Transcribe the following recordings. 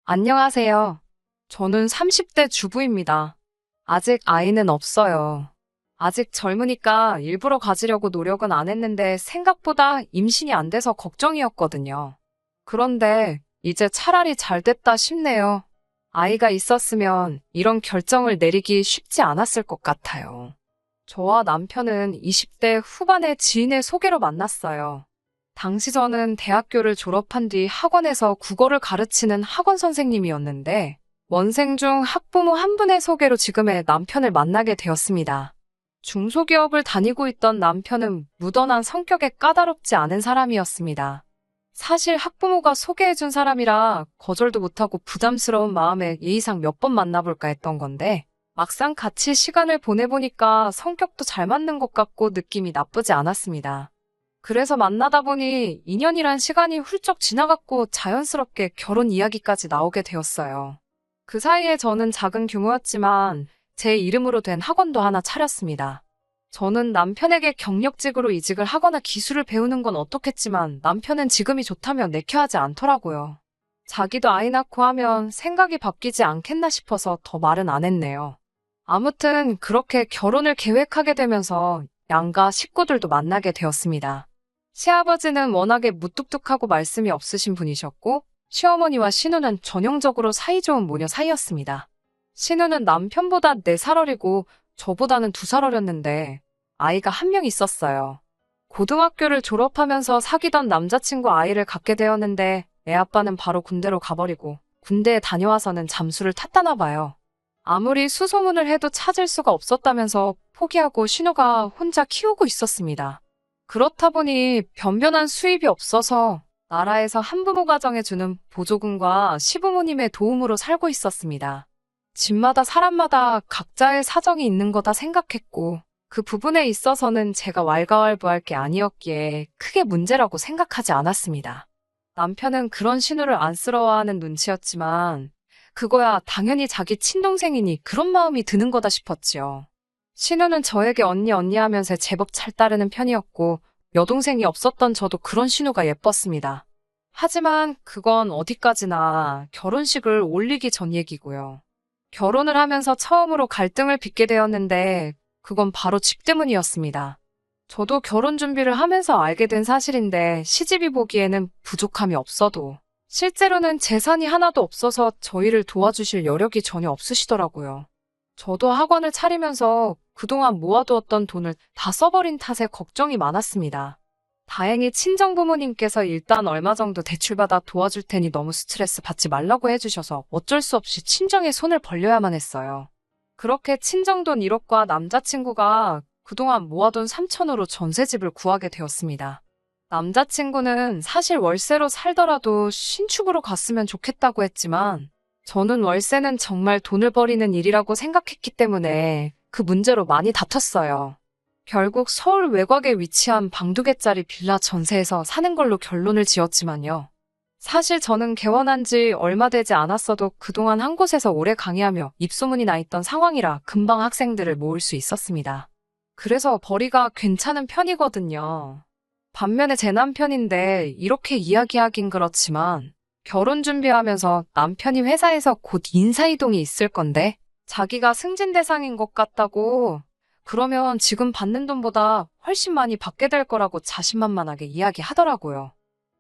안녕하세요. 저는 30대 주부입니다. 아직 아이는 없어요. 아직 젊으니까 일부러 가지려고 노력은 안 했는데 생각보다 임신이 안 돼서 걱정이었거든요. 그런데 이제 차라리 잘 됐다 싶네요. 아이가 있었으면 이런 결정을 내리기 쉽지 않았을 것 같아요. 저와 남편은 20대 후반의 지인의 소개로 만났어요. 당시 저는 대학교를 졸업한 뒤 학원에서 국어를 가르치는 학원 선생님이었는데, 원생 중 학부모 한 분의 소개로 지금의 남편을 만나게 되었습니다. 중소기업을 다니고 있던 남편은 무던한 성격에 까다롭지 않은 사람이었습니다. 사실 학부모가 소개해준 사람이라 거절도 못하고 부담스러운 마음에 예의상 몇 번 만나볼까 했던 건데, 막상 같이 시간을 보내보니까 성격도 잘 맞는 것 같고 느낌이 나쁘지 않았습니다. 그래서 만나다 보니 2년이란 시간이 훌쩍 지나갔고 자연스럽게 결혼 이야기까지 나오게 되었어요. 그 사이에 저는 작은 규모였지만 제 이름으로 된 학원도 하나 차렸습니다. 저는 남편에게 경력직으로 이직을 하거나 기술을 배우는 건 어떻겠지만 남편은 지금이 좋다며 내켜하지 않더라고요. 자기도 아이 낳고 하면 생각이 바뀌지 않겠나 싶어서 더 말은 안 했네요. 아무튼 그렇게 결혼을 계획하게 되면서 양가 식구들도 만나게 되었습니다. 시아버지는 워낙에 무뚝뚝하고 말씀이 없으신 분이셨고, 시어머니와 신우는 전형적으로 사이좋은 모녀 사이였습니다. 신우는 남편보다 4살 어리고 저보다는 2살 어렸는데 아이가 한 명 있었어요. 고등학교를 졸업하면서 사귀던 남자친구 아이를 갖게 되었는데 애 아빠는 바로 군대로 가버리고 군대에 다녀와서는 잠수를 탔다나 봐요. 아무리 수소문을 해도 찾을 수가 없었다면서 포기하고 신우가 혼자 키우고 있었습니다. 그렇다 보니 변변한 수입이 없어서 나라에서 한부모 가정에 주는 보조금과 시부모님의 도움으로 살고 있었습니다. 집마다 사람마다 각자의 사정이 있는 거다 생각했고 그 부분에 있어서는 제가 왈가왈부할 게 아니었기에 크게 문제라고 생각하지 않았습니다. 남편은 그런 신우를 안쓰러워하는 눈치였지만 그거야 당연히 자기 친동생이니 그런 마음이 드는 거다 싶었지요. 신우는 저에게 언니 하면서 제법 잘 따르는 편이었고 여동생이 없었던 저도 그런 신우가 예뻤습니다. 하지만 그건 어디까지나 결혼식을 올리기 전 얘기고요. 결혼을 하면서 처음으로 갈등을 빚게 되었는데 그건 바로 집 때문이었습니다. 저도 결혼 준비를 하면서 알게 된 사실인데 시집이 보기에는 부족함이 없어도 실제로는 재산이 하나도 없어서 저희를 도와주실 여력이 전혀 없으시더라고요. 저도 학원을 차리면서 그동안 모아두었던 돈을 다 써버린 탓에 걱정이 많았습니다. 다행히 친정부모님께서 일단 얼마 정도 대출받아 도와줄 테니 너무 스트레스 받지 말라고 해주셔서 어쩔 수 없이 친정에 손을 벌려야만 했어요. 그렇게 친정돈 1억과 남자친구가 그동안 모아둔 3천으로 전셋집을 구하게 되었습니다. 남자친구는 사실 월세로 살더라도 신축으로 갔으면 좋겠다고 했지만 저는 월세는 정말 돈을 버리는 일이라고 생각했기 때문에 그 문제로 많이 다퉜어요. 결국 서울 외곽에 위치한 방두개짜리 빌라 전세에서 사는 걸로 결론을 지었지만요. 사실 저는 개원한 지 얼마 되지 않았어도 그동안 한 곳에서 오래 강의하며 입소문이 나 있던 상황이라 금방 학생들을 모을 수 있었습니다. 그래서 벌이가 괜찮은 편이거든요. 반면에 제 남편인데 이렇게 이야기하긴 그렇지만 결혼 준비하면서 남편이 회사에서 곧 인사이동이 있을 건데 자기가 승진 대상인 것 같다고 그러면 지금 받는 돈보다 훨씬 많이 받게 될 거라고 자신만만하게 이야기하더라고요.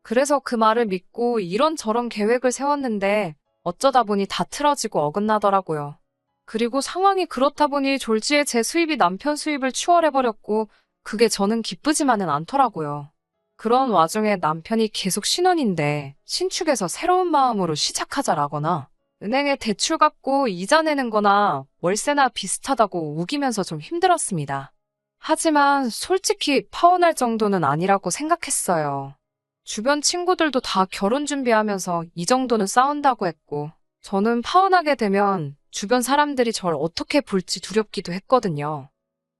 그래서 그 말을 믿고 이런저런 계획을 세웠는데 어쩌다 보니 다 틀어지고 어긋나더라고요. 그리고 상황이 그렇다 보니 졸지에 제 수입이 남편 수입을 추월해버렸고 그게 저는 기쁘지만은 않더라고요. 그런 와중에 남편이 계속 신혼인데 신축에서 새로운 마음으로 시작하자라거나 은행에 대출 갚고 이자 내는 거나 월세나 비슷하다고 우기면서 좀 힘들었습니다. 하지만 솔직히 파혼할 정도는 아니라고 생각했어요. 주변 친구들도 다 결혼 준비하면서 이 정도는 싸운다고 했고 저는 파혼하게 되면 주변 사람들이 절 어떻게 볼지 두렵기도 했거든요.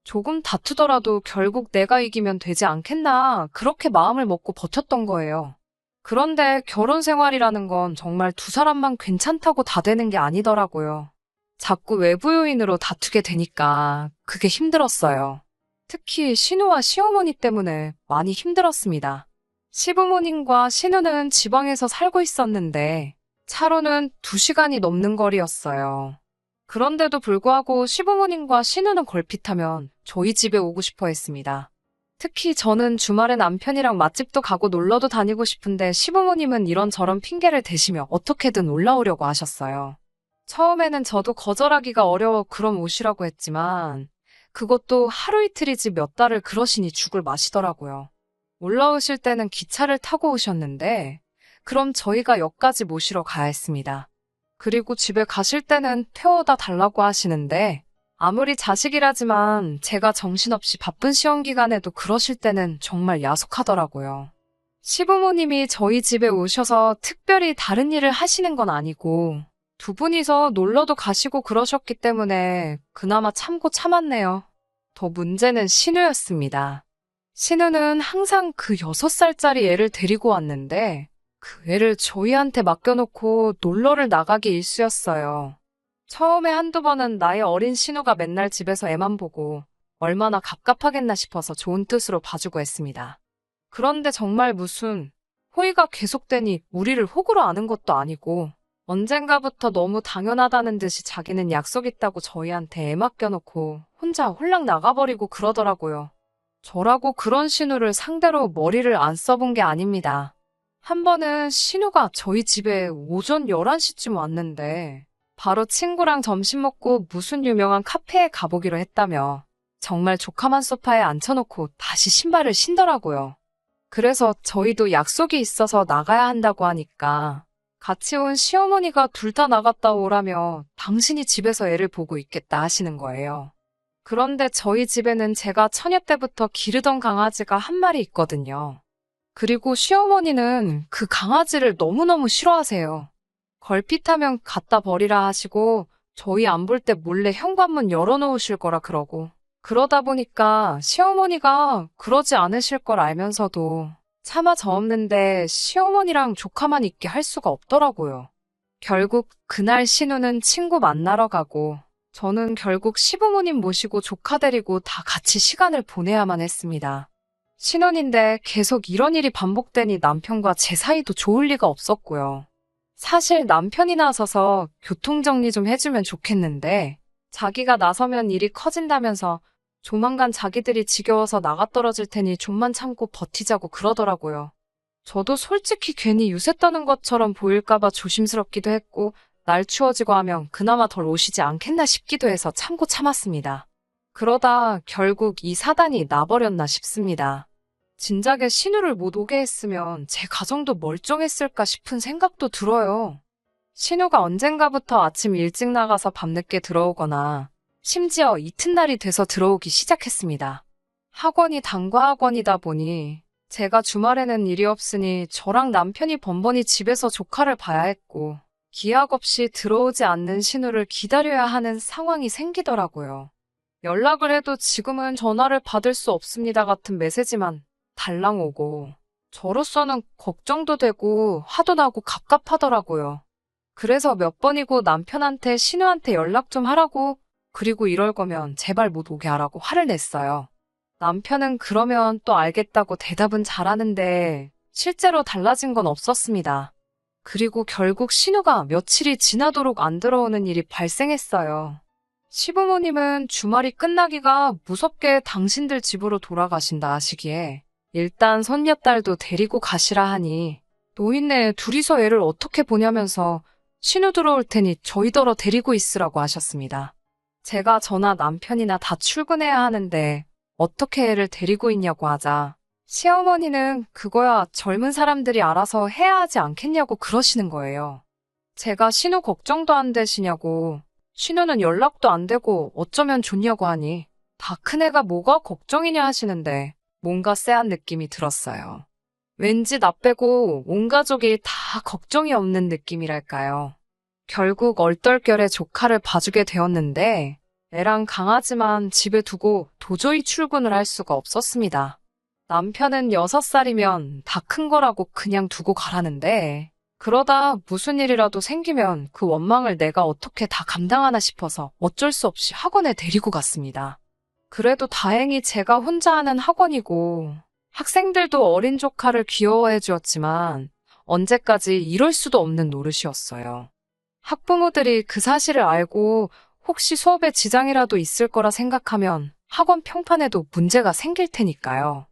조금 다투더라도 결국 내가 이기면 되지 않겠나 그렇게 마음을 먹고 버텼던 거예요. 그런데 결혼 생활이라는 건 정말 두 사람만 괜찮다고 다 되는 게 아니더라고요. 자꾸 외부 요인으로 다투게 되니까 그게 힘들었어요. 특히 신우와 시어머니 때문에 많이 힘들었습니다. 시부모님과 신우는 지방에서 살고 있었는데 차로는 2시간이 넘는 거리였어요. 그런데도 불구하고 시부모님과 신우는 걸핏하면 저희 집에 오고 싶어 했습니다. 특히 저는 주말에 남편이랑 맛집도 가고 놀러도 다니고 싶은데 시부모님은 이런저런 핑계를 대시며 어떻게든 올라오려고 하셨어요. 처음에는 저도 거절하기가 어려워 그럼 오시라고 했지만 그것도 하루 이틀이지 몇 달을 그러시니 죽을 마시더라고요. 올라오실 때는 기차를 타고 오셨는데 그럼 저희가 역까지 모시러 가야 했습니다. 그리고 집에 가실 때는 태워다 달라고 하시는데 아무리 자식이라지만 제가 정신없이 바쁜 시험 기간에도 그러실 때는 정말 야속하더라고요. 시부모님이 저희 집에 오셔서 특별히 다른 일을 하시는 건 아니고 두 분이서 놀러도 가시고 그러셨기 때문에 그나마 참고 참았네요. 더 문제는 신우였습니다. 신우는 항상 그 6살짜리 애를 데리고 왔는데 그 애를 저희한테 맡겨놓고 놀러를 나가기 일쑤였어요. 처음에 한두 번은 나의 어린 신우가 맨날 집에서 애만 보고 얼마나 갑갑하겠나 싶어서 좋은 뜻으로 봐주고 했습니다. 그런데 정말 무슨 호의가 계속되니 우리를 호구로 아는 것도 아니고 언젠가부터 너무 당연하다는 듯이 자기는 약속 있다고 저희한테 애 맡겨놓고 혼자 홀랑 나가버리고 그러더라고요. 저라고 그런 신우를 상대로 머리를 안 써본 게 아닙니다. 한 번은 신우가 저희 집에 오전 11시쯤 왔는데 바로 친구랑 점심 먹고 무슨 유명한 카페에 가보기로 했다며 정말 조카만 소파에 앉혀놓고 다시 신발을 신더라고요. 그래서 저희도 약속이 있어서 나가야 한다고 하니까 같이 온 시어머니가 둘 다 나갔다 오라며 당신이 집에서 애를 보고 있겠다 하시는 거예요. 그런데 저희 집에는 제가 처녀 때부터 기르던 강아지가 한 마리 있거든요. 그리고 시어머니는 그 강아지를 너무너무 싫어하세요. 걸핏하면 갖다 버리라 하시고 저희 안 볼 때 몰래 현관문 열어놓으실 거라 그러고 그러다 보니까 시어머니가 그러지 않으실 걸 알면서도 차마 저 없는데 시어머니랑 조카만 있게 할 수가 없더라고요. 결국 그날 신우는 친구 만나러 가고 저는 결국 시부모님 모시고 조카 데리고 다 같이 시간을 보내야만 했습니다. 신혼인데 계속 이런 일이 반복되니 남편과 제 사이도 좋을 리가 없었고요. 사실 남편이 나서서 교통정리 좀 해주면 좋겠는데 자기가 나서면 일이 커진다면서 조만간 자기들이 지겨워서 나가 떨어질 테니 좀만 참고 버티자고 그러더라고요. 저도 솔직히 괜히 유세 떠는 것처럼 보일까봐 조심스럽기도 했고 날 추워지고 하면 그나마 덜 오시지 않겠나 싶기도 해서 참고 참았습니다. 그러다 결국 이 사단이 나버렸나 싶습니다. 진작에 신우를 못 오게 했으면 제 가정도 멀쩡했을까 싶은 생각도 들어요. 신우가 언젠가부터 아침 일찍 나가서 밤늦게 들어오거나 심지어 이튿날이 돼서 들어오기 시작했습니다. 학원이 단과 학원이다 보니 제가 주말에는 일이 없으니 저랑 남편이 번번이 집에서 조카를 봐야 했고 기약 없이 들어오지 않는 신우를 기다려야 하는 상황이 생기더라고요. 연락을 해도 지금은 전화를 받을 수 없습니다 같은 메시지만 달랑 오고 저로서는 걱정도 되고 화도 나고 갑갑하더라고요. 그래서 몇 번이고 남편한테 신우한테 연락 좀 하라고 그리고 이럴 거면 제발 못 오게 하라고 화를 냈어요. 남편은 그러면 또 알겠다고 대답은 잘하는데 실제로 달라진 건 없었습니다. 그리고 결국 신우가 며칠이 지나도록 안 들어오는 일이 발생했어요. 시부모님은 주말이 끝나기가 무섭게 당신들 집으로 돌아가신다 하시기에 일단 손녀딸도 데리고 가시라 하니 노인네 둘이서 애를 어떻게 보냐면서 신우 들어올 테니 저희더러 데리고 있으라고 하셨습니다. 제가 저나 남편이나 다 출근해야 하는데 어떻게 애를 데리고 있냐고 하자 시어머니는 그거야 젊은 사람들이 알아서 해야 하지 않겠냐고 그러시는 거예요. 제가 신우 걱정도 안 되시냐고 신우는 연락도 안 되고 어쩌면 좋냐고 하니 다 큰애가 뭐가 걱정이냐 하시는데 뭔가 쎄한 느낌이 들었어요. 왠지 나 빼고 온 가족이 다 걱정이 없는 느낌이랄까요. 결국 얼떨결에 조카를 봐주게 되었는데 애랑 강아지만 집에 두고 도저히 출근을 할 수가 없었습니다. 남편은 6살이면 다 큰 거라고 그냥 두고 가라는데 그러다 무슨 일이라도 생기면 그 원망을 내가 어떻게 다 감당하나 싶어서 어쩔 수 없이 학원에 데리고 갔습니다. 그래도 다행히 제가 혼자 하는 학원이고 학생들도 어린 조카를 귀여워해 주었지만 언제까지 이럴 수도 없는 노릇이었어요. 학부모들이 그 사실을 알고 혹시 수업에 지장이라도 있을 거라 생각하면 학원 평판에도 문제가 생길 테니까요.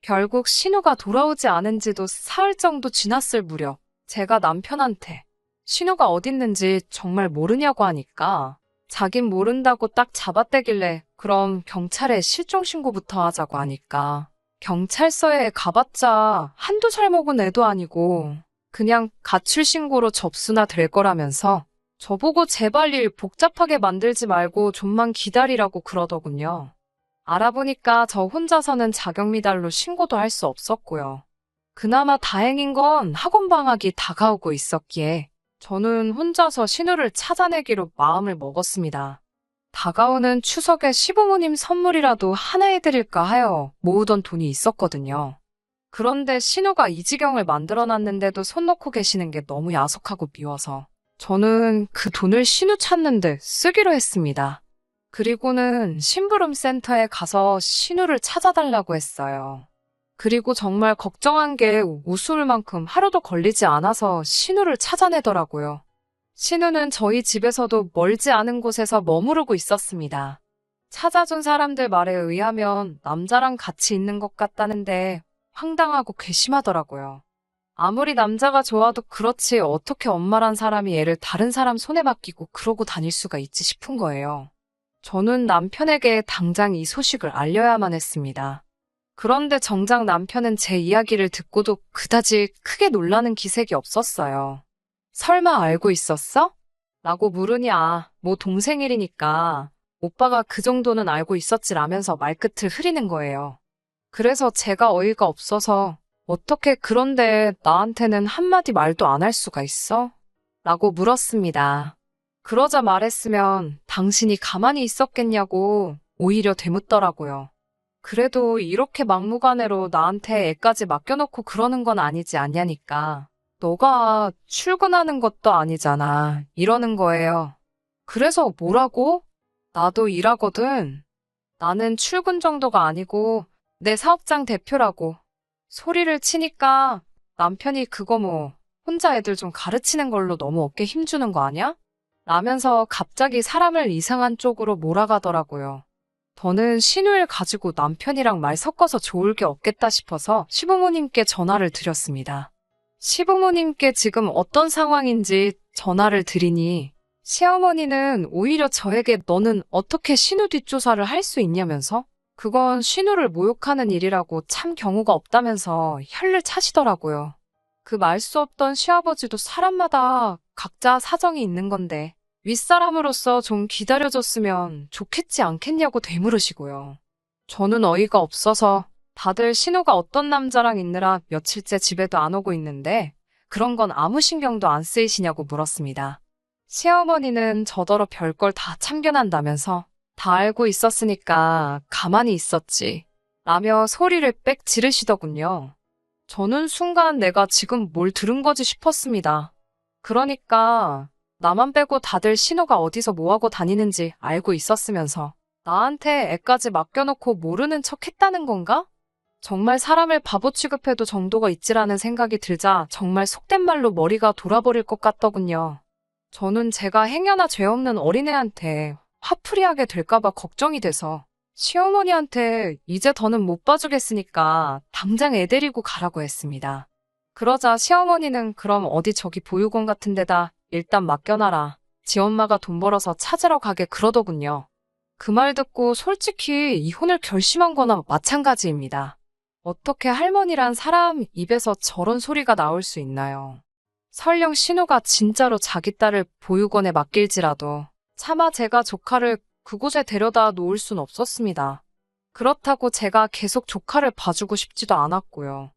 결국 신우가 돌아오지 않은 지도 사흘 정도 지났을 무렵 제가 남편한테 신우가 어딨는지 정말 모르냐고 하니까 자긴 모른다고 딱 잡아떼길래 그럼 경찰에 실종신고부터 하자고 하니까 경찰서에 가봤자 한두 살 먹은 애도 아니고 그냥 가출신고로 접수나 될 거라면서 저보고 제발 일 복잡하게 만들지 말고 좀만 기다리라고 그러더군요. 알아보니까 저 혼자서는 자격미달로 신고도 할 수 없었고요. 그나마 다행인 건 학원 방학이 다가오고 있었기에 저는 혼자서 신우를 찾아내기로 마음을 먹었습니다. 다가오는 추석에 시부모님 선물이라도 하나 해드릴까 하여 모으던 돈이 있었거든요. 그런데 신우가 이 지경을 만들어놨는데도 손 놓고 계시는 게 너무 야속하고 미워서 저는 그 돈을 신우 찾는데 쓰기로 했습니다. 그리고는 심부름센터에 가서 신우를 찾아달라고 했어요. 그리고 정말 걱정한 게 우스울 만큼 하루도 걸리지 않아서 신우를 찾아내더라고요. 신우는 저희 집에서도 멀지 않은 곳에서 머무르고 있었습니다. 찾아준 사람들 말에 의하면 남자랑 같이 있는 것 같다는데 황당하고 괘씸하더라고요. 아무리 남자가 좋아도 그렇지 어떻게 엄마란 사람이 애를 다른 사람 손에 맡기고 그러고 다닐 수가 있지 싶은 거예요. 저는 남편에게 당장 이 소식을 알려야만 했습니다. 그런데 정작 남편은 제 이야기를 듣고도 그다지 크게 놀라는 기색이 없었어요. 설마 알고 있었어? 라고 물으니 뭐 동생 일이니까 오빠가 그 정도는 알고 있었지라면서 말끝을 흐리는 거예요. 그래서 제가 어이가 없어서 어떻게 그런데 나한테는 한마디 말도 안 할 수가 있어? 라고 물었습니다. 그러자 말했으면 당신이 가만히 있었겠냐고 오히려 되묻더라고요. 그래도 이렇게 막무가내로 나한테 애까지 맡겨놓고 그러는 건 아니지 않냐니까. 너가 출근하는 것도 아니잖아. 이러는 거예요. 그래서 뭐라고? 나도 일하거든. 나는 출근 정도가 아니고 내 사업장 대표라고. 소리를 치니까 남편이 그거 혼자 애들 좀 가르치는 걸로 너무 어깨 힘주는 거 아니야? 라면서 갑자기 사람을 이상한 쪽으로 몰아가더라고요. 저는 신우를 가지고 남편이랑 말 섞어서 좋을 게 없겠다 싶어서 시부모님께 전화를 드렸습니다. 시부모님께 지금 어떤 상황인지 전화를 드리니 시어머니는 오히려 저에게 너는 어떻게 신우 뒷조사를 할 수 있냐면서 그건 신우를 모욕하는 일이라고 참 경우가 없다면서 혀를 차시더라고요. 그 말 수 없던 시아버지도 사람마다 각자 사정이 있는 건데 윗사람으로서 좀 기다려줬으면 좋겠지 않겠냐고 되물으시고요. 저는 어이가 없어서 다들 신우가 어떤 남자랑 있느라 며칠째 집에도 안 오고 있는데 그런 건 아무 신경도 안 쓰이시냐고 물었습니다. 시어머니는 저더러 별걸 다 참견한다면서 다 알고 있었으니까 가만히 있었지 라며 소리를 빽 지르시더군요. 저는 순간 내가 지금 뭘 들은 거지 싶었습니다. 그러니까 나만 빼고 다들 신우가 어디서 뭐하고 다니는지 알고 있었으면서 나한테 애까지 맡겨놓고 모르는 척 했다는 건가? 정말 사람을 바보 취급해도 정도가 있지라는 생각이 들자 정말 속된 말로 머리가 돌아버릴 것 같더군요. 저는 제가 행여나 죄 없는 어린애한테 화풀이하게 될까봐 걱정이 돼서 시어머니한테 이제 더는 못 봐주겠으니까 당장 애 데리고 가라고 했습니다. 그러자 시어머니는 그럼 어디 저기 보육원 같은 데다 일단 맡겨놔라. 지 엄마가 돈 벌어서 찾으러 가게 그러더군요. 그 말 듣고 솔직히 이혼을 결심한 거나 마찬가지입니다. 어떻게 할머니란 사람 입에서 저런 소리가 나올 수 있나요? 설령 신우가 진짜로 자기 딸을 보육원에 맡길지라도 차마 제가 조카를 그곳에 데려다 놓을 순 없었습니다. 그렇다고 제가 계속 조카를 봐주고 싶지도 않았고요.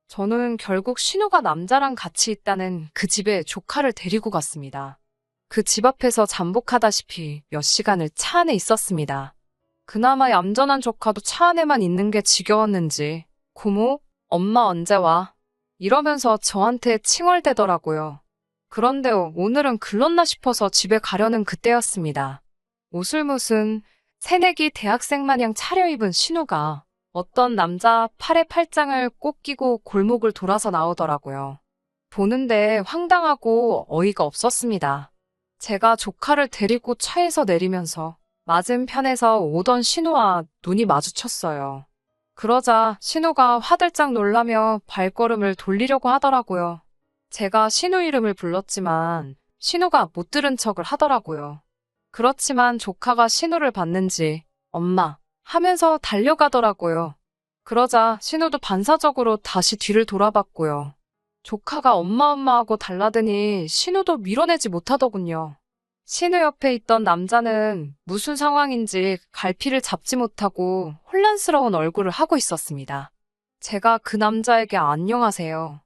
저는 결국 신우가 남자랑 같이 있다는 그 집에 조카를 데리고 갔습니다. 그 집 앞에서 잠복하다시피 몇 시간을 차 안에 있었습니다. 그나마 얌전한 조카도 차 안에만 있는 게 지겨웠는지 고모, 엄마 언제 와? 이러면서 저한테 칭얼대더라고요. 그런데 오늘은 글렀나 싶어서 집에 가려는 그때였습니다. 옷을 무슨 새내기 대학생 마냥 차려입은 신우가 어떤 남자 팔에 팔짱을 꼭 끼고 골목을 돌아서 나오더라고요. 보는데 황당하고 어이가 없었습니다. 제가 조카를 데리고 차에서 내리면서 맞은편에서 오던 신우와 눈이 마주쳤어요. 그러자 신우가 화들짝 놀라며 발걸음을 돌리려고 하더라고요. 제가 신우 이름을 불렀지만 신우가 못 들은 척을 하더라고요. 그렇지만 조카가 신우를 봤는지 엄마 하면서 달려가더라고요. 그러자 신우도 반사적으로 다시 뒤를 돌아봤고요. 조카가 엄마 하고 달라드니 신우도 밀어내지 못하더군요. 신우 옆에 있던 남자는 무슨 상황인지 갈피를 잡지 못하고 혼란스러운 얼굴을 하고 있었습니다. 제가 그 남자에게 안녕하세요.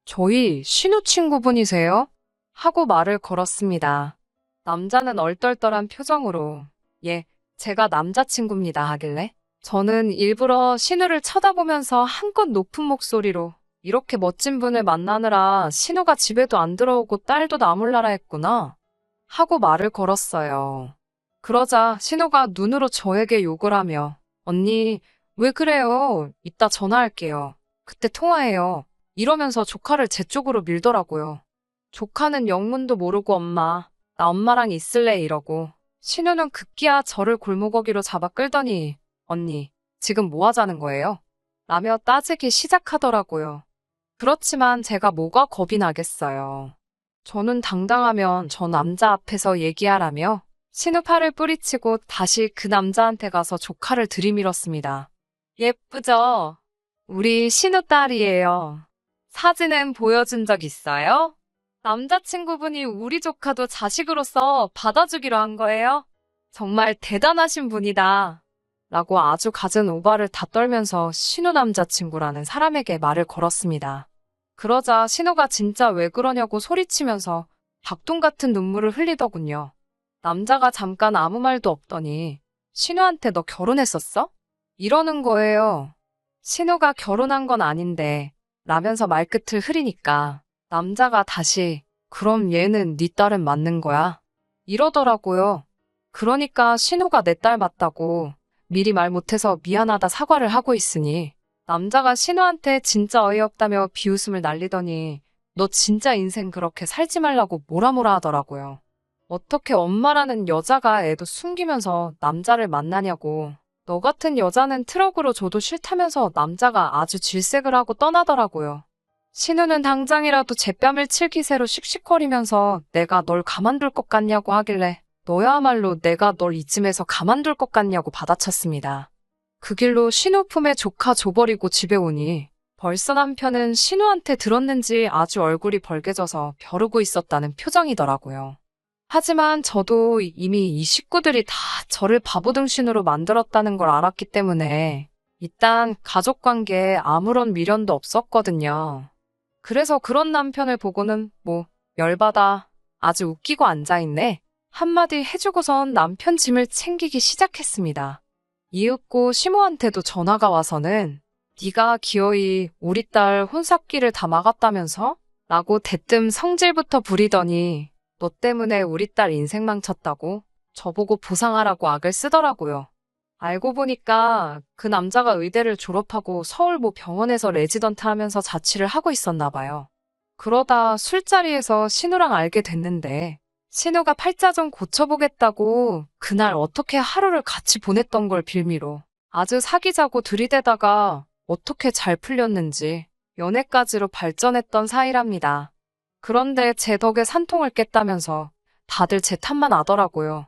저희 신우 친구분이세요? 하고 말을 걸었습니다. 남자는 얼떨떨한 표정으로 예, 제가 남자친구입니다 하길래 저는 일부러 신우를 쳐다보면서 한껏 높은 목소리로 이렇게 멋진 분을 만나느라 신우가 집에도 안 들어오고 딸도 나몰라라 했구나 하고 말을 걸었어요. 그러자 신우가 눈으로 저에게 욕을 하며 언니 왜 그래요? 이따 전화할게요. 그때 통화해요. 이러면서 조카를 제 쪽으로 밀더라고요. 조카는 영문도 모르고 엄마, 나 엄마랑 있을래 이러고 신우는 급기야 저를 골목어기로 잡아 끌더니 언니, 지금 뭐 하자는 거예요? 라며 따지기 시작하더라고요. 그렇지만 제가 뭐가 겁이 나겠어요. 저는 당당하면 저 남자 앞에서 얘기하라며 신우 팔을 뿌리치고 다시 그 남자한테 가서 조카를 들이밀었습니다. 예쁘죠? 우리 신우 딸이에요. 사진은 보여준 적 있어요? 남자친구분이 우리 조카도 자식으로서 받아주기로 한 거예요? 정말 대단하신 분이다. 라고 아주 갖은 오바를 다 떨면서 신우 남자친구라는 사람에게 말을 걸었습니다. 그러자 신우가 진짜 왜 그러냐고 소리치면서 박동 같은 눈물을 흘리더군요. 남자가 잠깐 아무 말도 없더니 신우한테 너 결혼했었어? 이러는 거예요. 신우가 결혼한 건 아닌데 라면서 말끝을 흐리니까 남자가 다시 그럼 얘는 네 딸은 맞는 거야? 이러더라고요. 그러니까 신우가 내 딸 맞다고 미리 말 못해서 미안하다 사과를 하고 있으니 남자가 신우한테 진짜 어이없다며 비웃음을 날리더니 너 진짜 인생 그렇게 살지 말라고 뭐라 하더라고요. 어떻게 엄마라는 여자가 애도 숨기면서 남자를 만나냐고. 너 같은 여자는 트럭으로 줘도 싫다면서 남자가 아주 질색을 하고 떠나더라고요. 신우는 당장이라도 제 뺨을 칠 기세로 씩씩거리면서 내가 널 가만둘 것 같냐고 하길래 너야말로 내가 널 이쯤에서 가만둘 것 같냐고 받아쳤습니다. 그 길로 신우 품에 조카 줘버리고 집에 오니 벌써 남편은 신우한테 들었는지 아주 얼굴이 벌개져서 벼르고 있었다는 표정이더라고요. 하지만 저도 이미 이 식구들이 다 저를 바보등신으로 만들었다는 걸 알았기 때문에 일단 가족관계에 아무런 미련도 없었거든요. 그래서 그런 남편을 보고는 뭐 열받아 아주 웃기고 앉아있네 한마디 해주고선 남편 짐을 챙기기 시작했습니다. 이윽고 시모한테도 전화가 와서는 네가 기어이 우리 딸 혼삽기를 다 막았다면서? 라고 대뜸 성질부터 부리더니 너 때문에 우리 딸 인생 망쳤다고 저보고 보상하라고 악을 쓰더라고요. 알고 보니까 그 남자가 의대를 졸업하고 서울 모 병원에서 레지던트 하면서 자취를 하고 있었나 봐요. 그러다 술자리에서 신우랑 알게 됐는데 신우가 팔자 좀 고쳐보겠다고 그날 어떻게 하루를 같이 보냈던 걸 빌미로 아주 사귀자고 들이대다가 어떻게 잘 풀렸는지 연애까지로 발전했던 사이랍니다. 그런데 제 덕에 산통을 깼다면서 다들 제 탓만 하더라고요.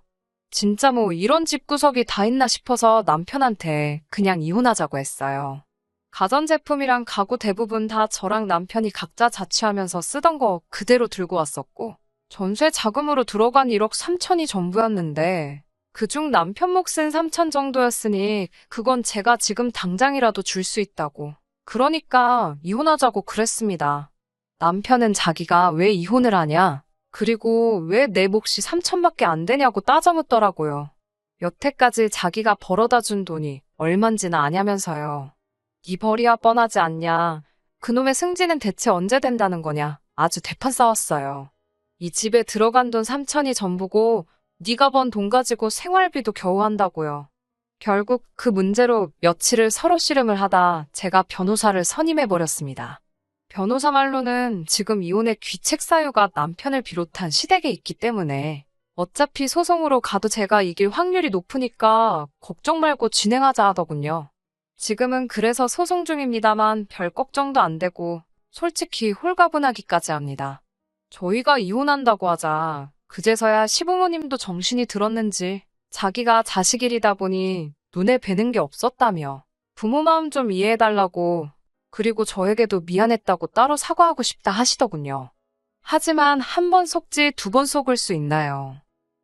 진짜 뭐 이런 집구석이 다 있나 싶어서 남편한테 그냥 이혼하자고 했어요. 가전제품이랑 가구 대부분 다 저랑 남편이 각자 자취하면서 쓰던 거 그대로 들고 왔었고 전세 자금으로 들어간 1억 3천이 전부였는데 그중 남편 몫은 3천 정도였으니 그건 제가 지금 당장이라도 줄 수 있다고. 그러니까 이혼하자고 그랬습니다. 남편은 자기가 왜 이혼을 하냐? 그리고 왜 내 몫이 3천밖에 안 되냐고 따져묻더라고요. 여태까지 자기가 벌어다 준 돈이 얼만지나 아냐면서요. 네 벌이야 뻔하지 않냐. 그놈의 승진은 대체 언제 된다는 거냐. 아주 대판 싸웠어요. 이 집에 들어간 돈 3천이 전부고 네가 번 돈 가지고 생활비도 겨우 한다고요. 결국 그 문제로 며칠을 서로 씨름을 하다 제가 변호사를 선임해버렸습니다. 변호사 말로는 지금 이혼의 귀책 사유가 남편을 비롯한 시댁에 있기 때문에 어차피 소송으로 가도 제가 이길 확률이 높으니까 걱정 말고 진행하자 하더군요. 지금은 그래서 소송 중입니다만 별 걱정도 안 되고 솔직히 홀가분하기까지 합니다. 저희가 이혼한다고 하자 그제서야 시부모님도 정신이 들었는지 자기가 자식 일이다 보니 눈에 뵈는 게 없었다며 부모 마음 좀 이해해달라고 그리고 저에게도 미안했다고 따로 사과하고 싶다 하시더군요. 하지만 한 번 속지 두 번 속을 수 있나요?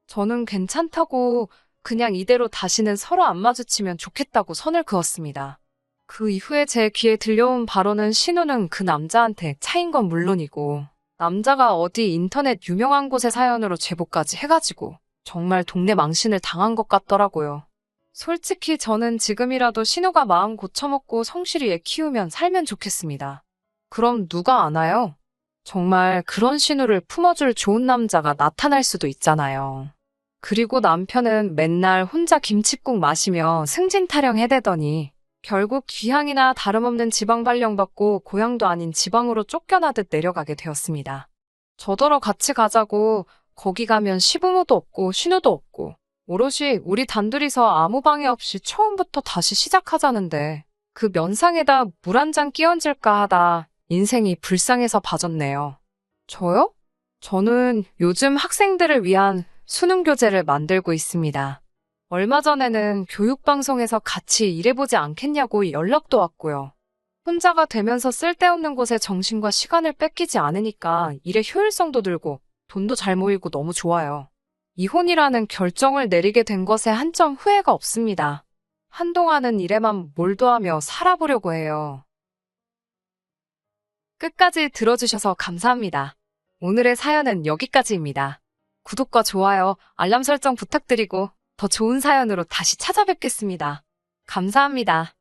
저는 괜찮다고 그냥 이대로 다시는 서로 안 마주치면 좋겠다고 선을 그었습니다. 그 이후에 제 귀에 들려온 발언은 신우는 그 남자한테 차인 건 물론이고 남자가 어디 인터넷 유명한 곳의 사연으로 제보까지 해가지고 정말 동네 망신을 당한 것 같더라고요. 솔직히 저는 지금이라도 신우가 마음 고쳐먹고 성실히 애 키우면 살면 좋겠습니다. 그럼 누가 아나요? 정말 그런 신우를 품어줄 좋은 남자가 나타날 수도 있잖아요. 그리고 남편은 맨날 혼자 김칫국 마시며 승진 타령해대더니 결국 귀향이나 다름없는 지방 발령받고 고향도 아닌 지방으로 쫓겨나듯 내려가게 되었습니다. 저더러 같이 가자고 거기 가면 시부모도 없고 신우도 없고 오롯이 우리 단둘이서 아무 방해 없이 처음부터 다시 시작하자는데 그 면상에다 물 한 잔 끼얹을까 하다 인생이 불쌍해서 봐줬네요. 저요? 저는 요즘 학생들을 위한 수능 교재를 만들고 있습니다. 얼마 전에는 교육방송에서 같이 일해보지 않겠냐고 연락도 왔고요. 혼자가 되면서 쓸데없는 곳에 정신과 시간을 뺏기지 않으니까 일의 효율성도 늘고 돈도 잘 모이고 너무 좋아요. 이혼이라는 결정을 내리게 된 것에 한 점 후회가 없습니다. 한동안은 일에만 몰두하며 살아보려고 해요. 끝까지 들어주셔서 감사합니다. 오늘의 사연은 여기까지입니다. 구독과 좋아요, 알람 설정 부탁드리고 더 좋은 사연으로 다시 찾아뵙겠습니다. 감사합니다.